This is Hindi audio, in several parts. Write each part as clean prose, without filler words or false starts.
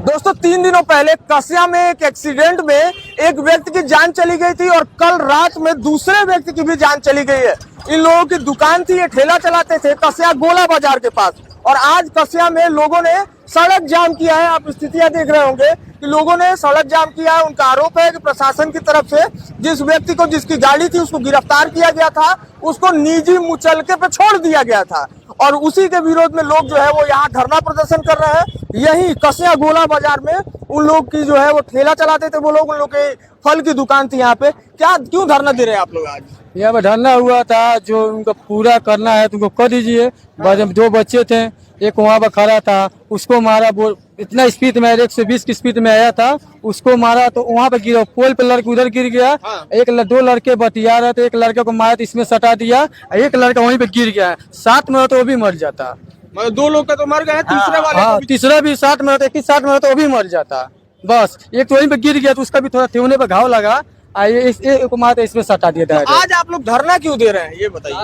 दोस्तों 3 दिनों पहले कसिया में एक एक्सीडेंट में एक व्यक्ति की जान चली गई थी और कल रात में दूसरे व्यक्ति की भी जान चली गई है। इन लोगों की दुकान थी, ये ठेला चलाते थे कसिया गोला बाजार के पास, और आज कसिया में लोगों ने सड़क जाम किया है। आप स्थितियां देख रहे होंगे कि लोगों ने सड़क जाम किया है। उनका आरोप है कि प्रशासन की तरफ से जिस व्यक्ति को जिसकी गाड़ी थी उसको गिरफ्तार किया गया था, उसको निजी मुचलके पे छोड़ दिया गया था, और उसी के विरोध में लोग जो है वो यहाँ धरना प्रदर्शन कर रहे हैं। यही कसिया गोला बाजार में उन लोग की जो है वो ठेला चलाते थे वो लोग, उन लोग के फल की दुकान थी यहाँ पे। क्यों धरना दे रहे हैं आप लोग आज? यहाँ पे धरना हुआ था, जो उनको पूरा करना है तुमको कर दीजिए। दो बच्चे थे, एक वहाँ पर खड़ा था, उसको मारा, वो इतना स्पीड में 120 की स्पीड में आया था, उसको मारा तो वहाँ पे गिरा, पोल पे लड़के उधर गिर गया। दो लड़के बतिया रहे थे, एक लड़के को मारा तो इसमें सटा दिया, एक लड़का वहीं पे गिर गया। साथ में तो वो भी मर जाता, मतलब 2 लोग का तो मर गए, तीसरे वाले हाँ, तीसरा भी साथ में होता, एक ही साथ में होता, वो भी मर जाता। बस एक तो वहीं पे गिर गया तो उसका भी थोड़ा ठेवने पे घाव लगा, को मारा इसमें सटा दिया था। आज आप लोग धरना क्यों दे रहे हैं ये बताइए?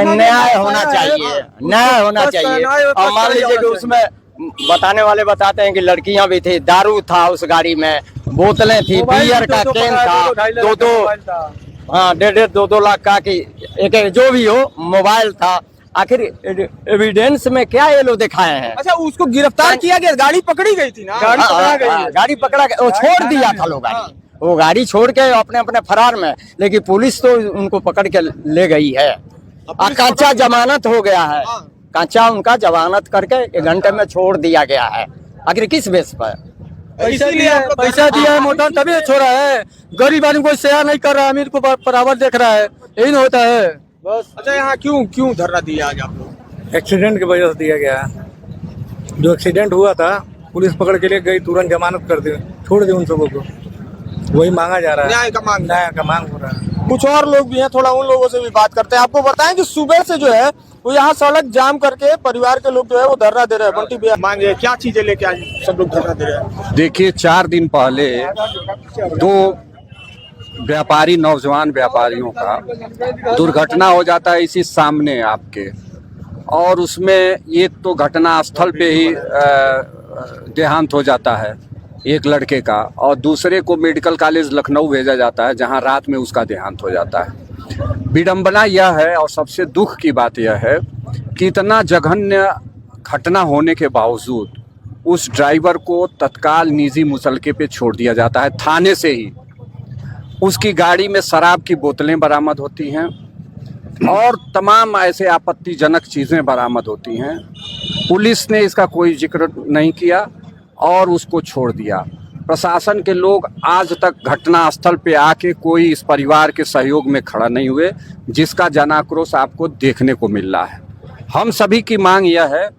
न्याय होना चाहिए, न्याय होना चाहिए। और मान लीजिए कि उसमें बताने वाले बताते हैं कि लड़कियां भी थी, दारू था उस गाड़ी में, बोतलें थी, बियर का कैन था, 2-2 लाख का कि एक जो भी हो, मोबाइल था। आखिर एविडेंस में क्या ये लोग दिखाए हैं? अच्छा, उसको गिरफ्तार किया गया, गाड़ी पकड़ी गई थी ना? गाड़ी पकड़ा गया, वो छोड़ दिया था लोग गाड़ी, वो गाड़ी छोड़ के अपने अपने फरार में, लेकिन पुलिस तो उनको पकड़ के ले गई है। कांचा जमानत हो गया है, कांचा उनका जमानत करके 1 घंटे में छोड़ दिया गया है। आखिर किस बेस पर? पैसा दिया है मोटा तभी छोड़ा है। गरीब आदमी को शेयर नहीं कर रहा है, अमीर को बराबर देख रहा है, यही ना होता है बस। अच्छा, यहाँ क्यों धरना दिया आज आप लोग? एक्सीडेंट की वजह से दिया गया। जो एक्सीडेंट हुआ था पुलिस पकड़ के ले गई, तुरंत जमानत कर दी, छोड़ दी उन सबों को, वही मांगा जा रहा है, न्याय का मांग हो रहा है। कुछ और लोग भी हैं, थोड़ा उन लोगों से भी बात करते हैं। आपको बताएं कि सुबह से जो है वो यहाँ सड़क जाम करके परिवार के लोग जो है वो धरना दे रहे हैं। बंटी भैया मांगे क्या चीजें लेके आज सब लोग धरना दे रहे हैं? देखिए, 4 दिन पहले 2 व्यापारी, नौजवान व्यापारियों का दुर्घटना हो जाता है इसी सामने आपके, और उसमें एक तो घटना स्थल पे ही देहांत हो जाता है एक लड़के का, और दूसरे को मेडिकल कॉलेज लखनऊ भेजा जाता है जहां रात में उसका देहांत हो जाता है। विडंबना यह है और सबसे दुख की बात यह है कि इतना जघन्य घटना होने के बावजूद उस ड्राइवर को तत्काल निजी मुचलके पे छोड़ दिया जाता है। थाने से ही उसकी गाड़ी में शराब की बोतलें बरामद होती हैं और तमाम ऐसे आपत्तिजनक चीज़ें बरामद होती हैं। पुलिस ने इसका कोई जिक्र नहीं किया और उसको छोड़ दिया। प्रशासन के लोग आज तक घटनास्थल पे आके कोई इस परिवार के सहयोग में खड़ा नहीं हुए, जिसका जनाक्रोश आपको देखने को मिल रहा है। हम सभी की मांग यह है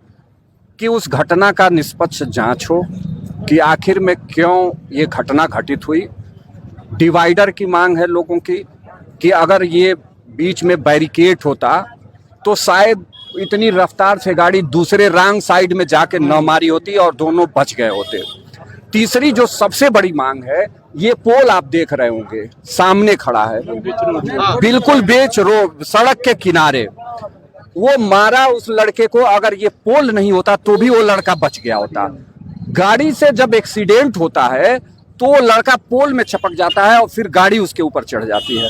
कि उस घटना का निष्पक्ष जांच हो कि आखिर में क्यों ये घटना घटित हुई। डिवाइडर की मांग है लोगों की कि अगर ये बीच में बैरिकेड होता तो शायद इतनी रफ्तार से गाड़ी दूसरे रॉन्ग साइड में जाके न मारी होती और दोनों बच गए होते। तीसरी जो सबसे बड़ी मांग है, ये पोल आप देख रहे होंगे सामने खड़ा है, बिल्कुल बीच रोड सड़क के किनारे, वो मारा उस लड़के को। अगर ये पोल नहीं होता तो भी वो लड़का बच गया होता। गाड़ी से जब एक्सीडेंट होता है तो वो लड़का पोल में चपक जाता है और फिर गाड़ी उसके ऊपर चढ़ जाती है।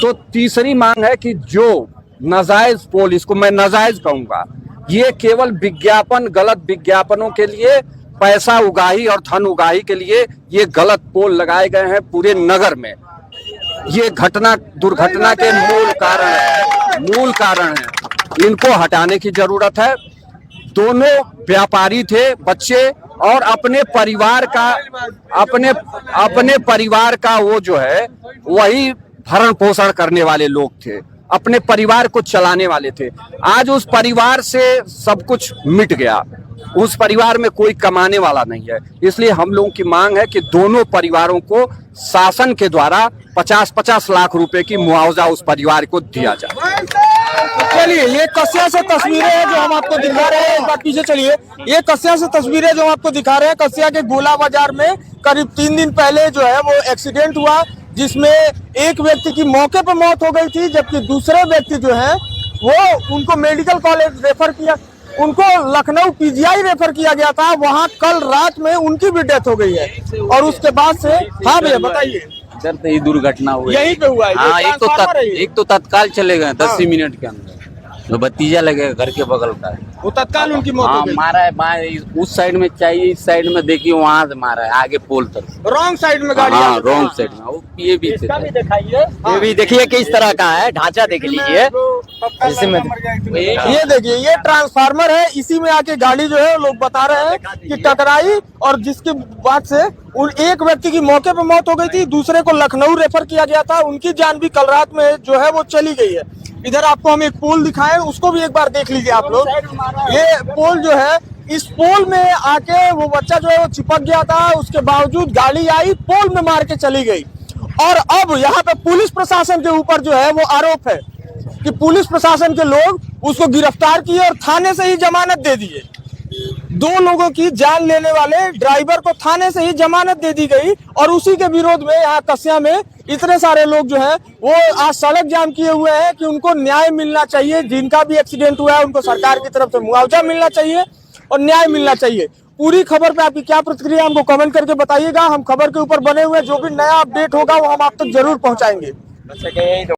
तो तीसरी मांग है कि जो नाजायज पोल, इसको मैं नाजायज कहूंगा, ये केवल विज्ञापन, गलत विज्ञापनों के लिए, पैसा उगाही और धन उगाही के लिए ये गलत पोल लगाए गए हैं पूरे नगर में। ये दुर्घटना के मूल कारण है, इनको हटाने की जरूरत है। दोनों व्यापारी थे, बच्चे, और अपने परिवार का वो जो है वही भरण पोषण करने वाले लोग थे, अपने परिवार को चलाने वाले थे। आज उस परिवार से सब कुछ मिट गया, उस परिवार में कोई कमाने वाला नहीं है। इसलिए हम लोगों की मांग है कि दोनों परिवारों को शासन के द्वारा 50-50 लाख रुपए की मुआवजा उस परिवार को दिया जाए। चलिए, ये कसिया से तस्वीरें हैं जो हम आपको दिखा रहे हैं। एक बार पीछे चलिए, ये कसिया से तस्वीरें जो हम आपको दिखा रहे हैं। कसिया के गोला बाजार में करीब 3 दिन पहले जो है वो एक्सीडेंट हुआ, जिसमें एक व्यक्ति की मौके पर मौत हो गई थी, जबकि दूसरे व्यक्ति जो है वो उनको मेडिकल कॉलेज रेफर किया। उनको लखनऊ पीजीआई रेफर किया गया था, वहां कल रात में उनकी भी डेथ हो गई है। और उसके बाद से हाँ भैया बताइए। सर तो ये दुर्घटना हुई यहीं पे हुआ है? हाँ, ये ट्रांसफार्मर है ये? एक तो तत्काल चले गए 10 ही मिनट के अंदर, जो भतीजा लगे घर के बगल का है। वो तत्काल उनकी मौत हो हाँ, गई। मारा है उस साइड में चाहिए, इस साइड में देखिए वहां से मारा है, आगे पोल तक। रॉन्ग साइड में गाड़ी हाँ, आ गई। रॉन्ग साइड में। वो ये भी थे। ये भी देखिए किस तरह का है, ढांचा देख लीजिए इसमें। ये देखिए ये ट्रांसफार्मर है, इसी में आके गाड़ी जो है लोग बता रहे हैं कि टकराई, और जिसके बाद से उन एक व्यक्ति की मौके पे मौत हो गई थी, दूसरे को लखनऊ रेफर किया गया था, उनकी जान भी कल रात में जो है वो चली गई है। इधर आपको हम एक पोल दिखाएं, उसको भी एक बार देख लीजिए आप लोग। ये पोल जो है, इस पोल में आके वो बच्चा जो है वो चिपक गया था, उसके बावजूद गाड़ी आई, पोल में मार के चली गई। और अब यहाँ पे पुलिस प्रशासन के ऊपर जो है वो आरोप है कि पुलिस प्रशासन के लोग उसको गिरफ्तार किए और थाने से ही जमानत दे दिए। 2 लोगों की जान लेने वाले ड्राइवर को थाने से ही जमानत दे दी गई, और उसी के विरोध में यहाँ कस्या में इतने सारे लोग जो है वो आज सड़क जाम किए हुए हैं कि उनको न्याय मिलना चाहिए। जिनका भी एक्सीडेंट हुआ है उनको सरकार की तरफ से मुआवजा मिलना चाहिए और न्याय मिलना चाहिए। पूरी खबर पे आपकी क्या प्रतिक्रिया हमको कमेंट करके बताइएगा। हम खबर के ऊपर बने हुए, जो भी नया अपडेट होगा वो हम आप तक जरूर पहुंचाएंगे।